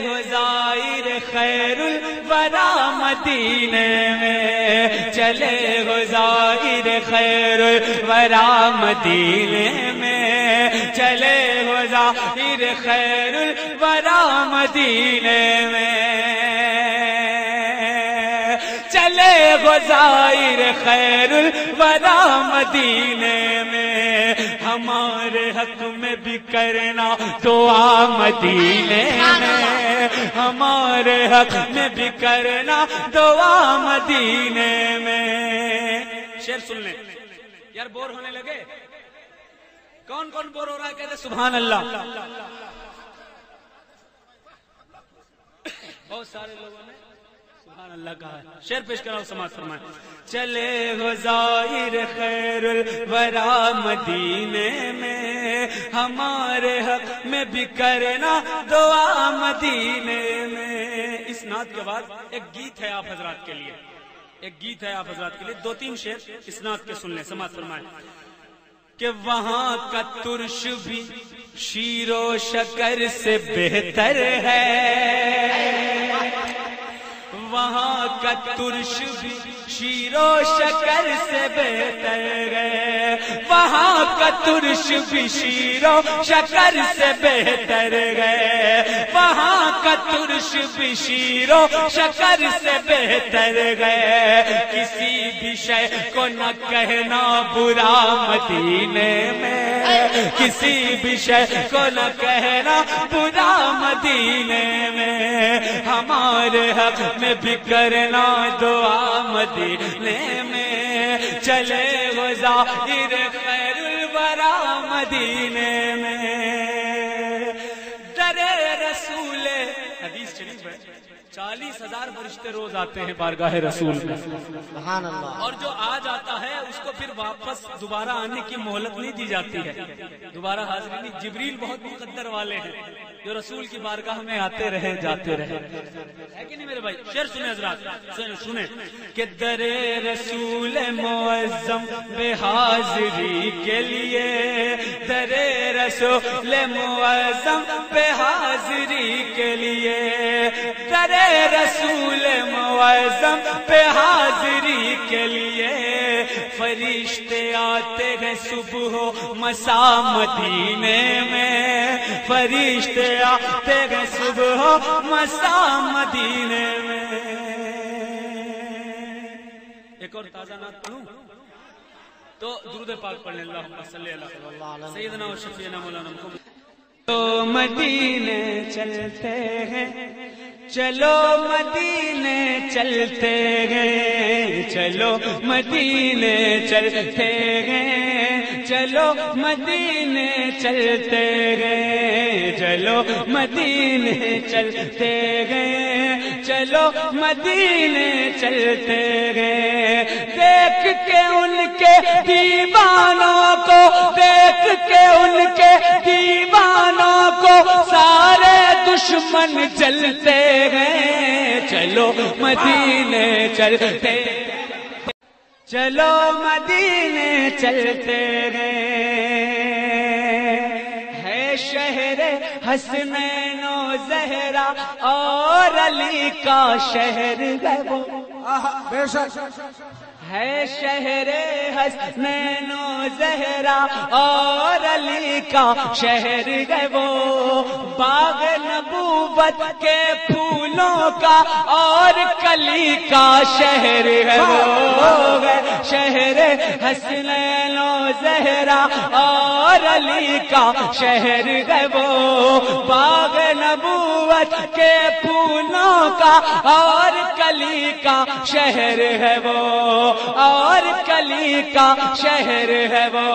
ہو زائر خیر الورا مدینے میں، چلے ہو زائر خیر الورا مدینے میں، چلے ہو زائر خیر الورا مدینے میں، چلے ہو زائر خیر الورا مدینے میں، ہمارے حق میں بھی کرنا دعا مدینے میں، ہمارے حق میں بھی کرنا دعا مدینے میں۔ شعر سن لیں یار، بور ہونے لگے؟ کون کون بور ہو رہا ہے کہتے سبحان اللہ؟ بہت سارے لوگوں نے سبحان اللہ کہا ہے۔ شعر پیش کراؤ، سماعت فرمائیں۔ چلے ہو زائر خیر الورا مدینے میں، ہمارے حق میں بھی کرنا دعا مدینے میں۔ اس نعت کے بعد ایک گیت ہے آپ حضرات کے لیے، ایک گیت ہے آپ حضرات کے لیے، دو تین شعر اس نعت کے سن لیں، سماعت فرمائیں۔ کہ وہاں کا ترش بھی شیر و شکر سے بہتر ہے، وہاں کا ترش بھی شیر و شکر سے بہتر ہے، وہاں کا ترش بھی شیر و شکر سے بہتر ہے، وہاں کا ترش بھی شیر و شکر سے بہتر ہے، کسی بھی شے کو نہ کہنا برا مدینے میں، کسی بھی شے کو نہ کہنا برا مدینے میں، ہمارے حق میں بھی کرنا دعا مدینے میں، چلے وہ ظاہر خیر الورا مدینے میں۔ در رسول حدیث شریف ہے 40,000 فرشتے روز آتے ہیں بارگاہ رسول میں، سبحان اللہ، اور جو آ جاتا ہے اس کو پھر واپس دوبارہ آنے کی مہلت نہیں دی جاتی ہے، دوبارہ حاضری نہیں۔ جبریل بہت مقدر والے ہیں جو رسول کی بارگاہ میں آتے رہے جاتے رہے، ہے کہ نہیں میرے بھائی؟ شعر سنیں حضرات، سنیں کہ در رسول معظم بے حاضری کے لیے، در رسول معظم بے حاضری کے لیے، در رسول معظم پہ حاضری کے لیے، فرشتے آتے ہیں صبح و مساء مدینے میں، فرشتے آتے ہیں صبح و مساء مدینے میں۔ ایک اور تازہ نعت پڑھوں تو درود پاک پڑھ لیں، اللہم صلی علی سیدنا و شفیعنا مولانا محمد۔ تو مدینے چلتے ہیں، چلو مدینے چلتے ہیں، چلو مدینے چلتے ہیں، چلو مدینے چلتے ہیں، چلو مدینے چلتے ہیں، چلو مدینے چلتے ہیں، دیکھ کے ان کے دیوانوں کو، دیکھ کے ان کے دیوانوں کو سارے دشمن جلتے ہیں، چلو مدینے چلتے، چلو مدینے چلتے ہیں، ہے شہر حسنین و زہرا اور علی کا شہر ہے وہ، بے شک ہے شہر حسنین و زہرا اور علی کا شہر ہے وہ، باغ نبوت کے پھولوں کا اور کلی کا شہر ہے وہ، شہر حسنین و زہرا اور علی کا شہر ہے وہ، باغ نبوت کے پھولوں کا اور کلی کا شہر ہے وہ، اور کلی کا شہر ہے وہ،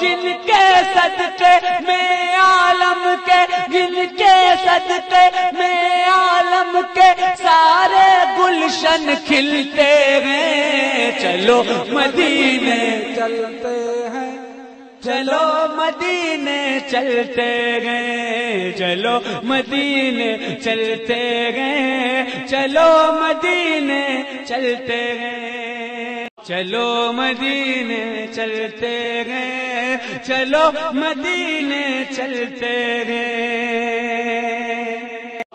جن کے صدقے میں عالم کے، جن کے صدقے میں عالم کے سارے گلشن کھلتے ہیں، چلو مدینے چلتے ہیں، چلو مدینے چلتے گئے، چلو مدینے چلتے گئے، چلو مدینے چلتے گئے، چلو مدینے چلتے گئے، چلو مدینے چلتے گئے۔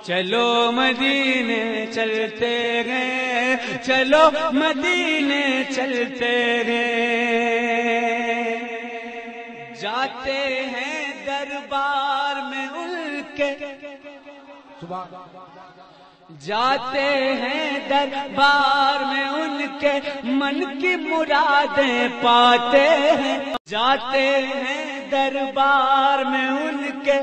چلو مدینے چلتے گئے، چلو مدینے چلتے گئے، جاتے ہیں دربار میں ان کے، جاتے ہیں دربار میں ان کے، من کی مرادیں پاتے ہیں، جاتے ہیں دربار میں ان کے،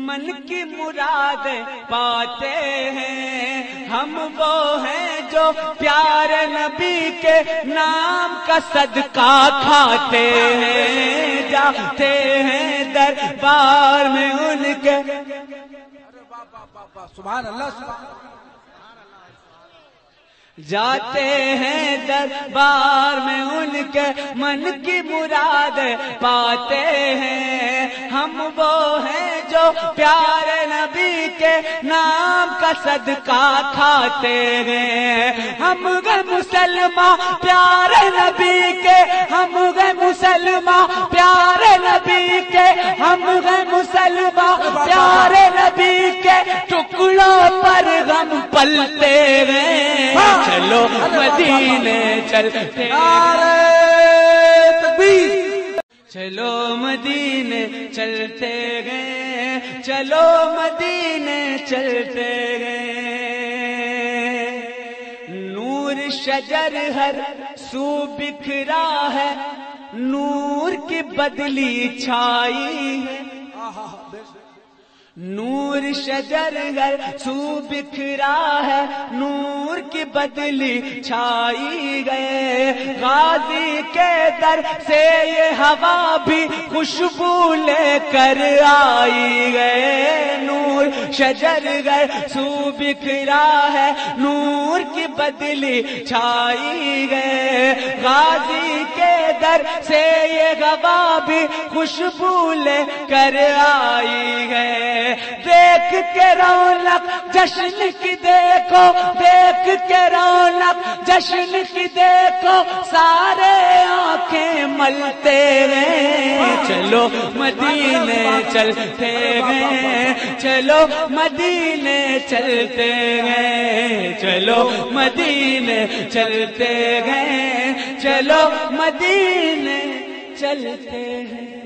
من کی مرادیں پاتے ہیں، ہم وہ ہیں جو پیارے نبی کے نام کا صدقہ کھاتے ہیں، جاتے ہیں دربار میں ان کے، سبحان اللہ سبحان اللہ، جاتے ہیں دربار میں ان کے، من کی مراد پاتے ہیں، ہم وہ ہیں جو پیارے نبی کے نام کا صدقہ کھاتے ہیں، ہم گئے مسلمان پیارے نبی کے، ہم گئے مسلمان پیارے نبی کے، ہم گئے مسلمان پیارے نبی کے، ٹکڑوں پر غم پلتے ہیں، چلو مدینے چلتے، نعرہ تکبیر، چلو مدینے چلتے گئے، چلو مدینے چلتے گئے، نور شجر ہر سو بکھرا ہے، نور کی بدلی چھائی ہے، نور شجر ہر سو بکھرا ہے، نور کی بدلی چھائی گئے، غازی کے در سے یہ ہوا بھی خوشبو لے کر آئی گئے، نور شجر ہر سو بکھرا ہے، نور کی بدلی چھائی گئے، غازی کے در سے یہ ہوا بھی خوشبو لے کر آئی گئے، دیکھ کے رونق جشن کی دیکھو، دیکھ کے رونق جشن کی دیکھو، سارے آنکھیں ملتے ہیں، چلو مدینے چلتے گئے، چلو مدینے چلتے گئے، چلو مدینے چلتے گئے، چلو مدینے چلتے ہیں۔